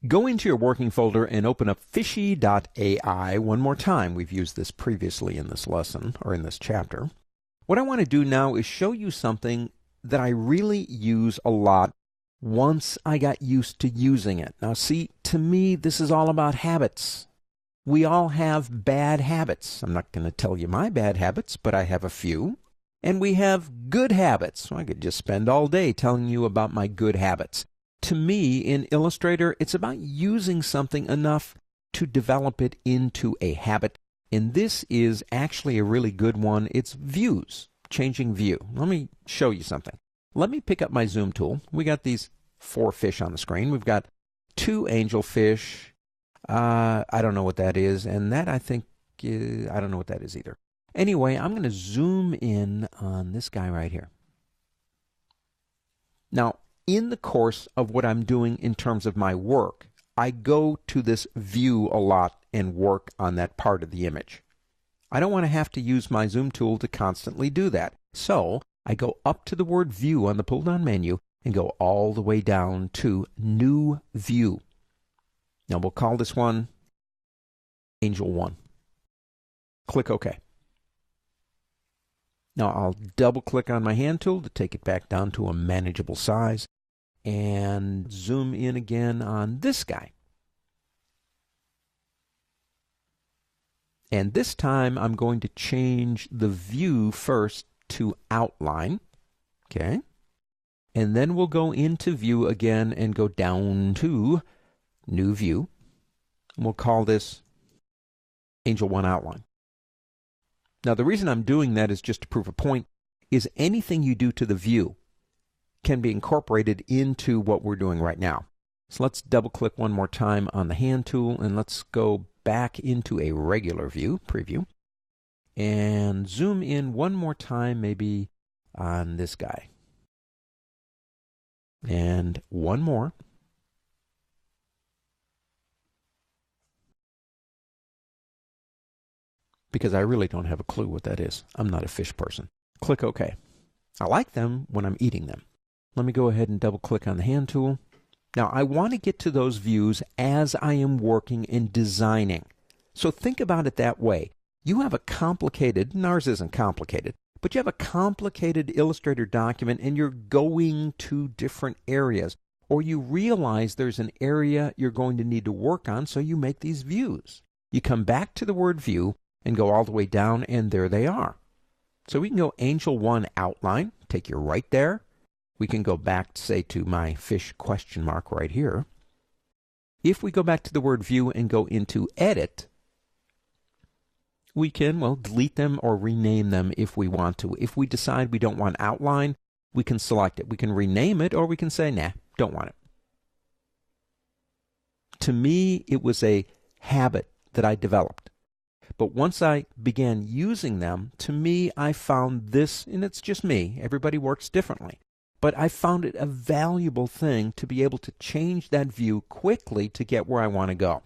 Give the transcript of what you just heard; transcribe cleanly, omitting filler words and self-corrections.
Go into your working folder and open up Fishy.ai one more time. We've used this previously in this lesson, or in this chapter. What I want to do now is show you something that I really use a lot once I got used to using it. Now see, to me, this is all about habits. We all have bad habits. I'm not going to tell you my bad habits, but I have a few. And we have good habits. I could just spend all day telling you about my good habits. To me, in Illustrator, it's about using something enough to develop it into a habit. And this is actually a really good one. It's views, changing view. Let me show you something. Let me pick up my zoom tool. We got these 4 fish on the screen. We've got 2 angelfish. I don't know what that is. And that, I think, I don't know what that is either. Anyway, I'm going to zoom in on this guy right here. Now, in the course of what I'm doing in terms of my work, I go to this view a lot and work on that part of the image. I don't want to have to use my zoom tool to constantly do that. So I go up to the word view on the pull-down menu and go all the way down to New View. Now we'll call this one Angel 1. Click OK. Now I'll double-click on my hand tool to take it back down to a manageable size and zoom in again on this guy. And this time I'm going to change the view first to outline. Okay. And then we'll go into view again and go down to New View. And we'll call this Angel 1 Outline. Now the reason I'm doing that is just to prove a point, is anything you do to the view can be incorporated into what we're doing right now. So let's double click one more time on the hand tool and let's go back into a regular view, preview, and zoom in one more time maybe on this guy. And one more. Because I really don't have a clue what that is. I'm not a fish person. Click OK. I like them when I'm eating them. Let me go ahead and double click on the hand tool. Now I want to get to those views as I am working and designing. So think about it that way. You have a complicated, and ours isn't complicated, but you have a complicated Illustrator document and you're going to different areas. Or you realize there's an area you're going to need to work on, so you make these views. You come back to the word view and go all the way down, and there they are. So we can go Angel 1 Outline, take you right there. We can go back, say, to my fish question mark right here. If we go back to the word view and go into Edit, we can, well, delete them or rename them if we want to. If we decide we don't want outline, we can select it. We can rename it, or we can say, nah, don't want it. To me, it was a habit that I developed. But once I began using them, to me, I found this, and it's just me, everybody works differently, but I found it a valuable thing to be able to change that view quickly to get where I want to go.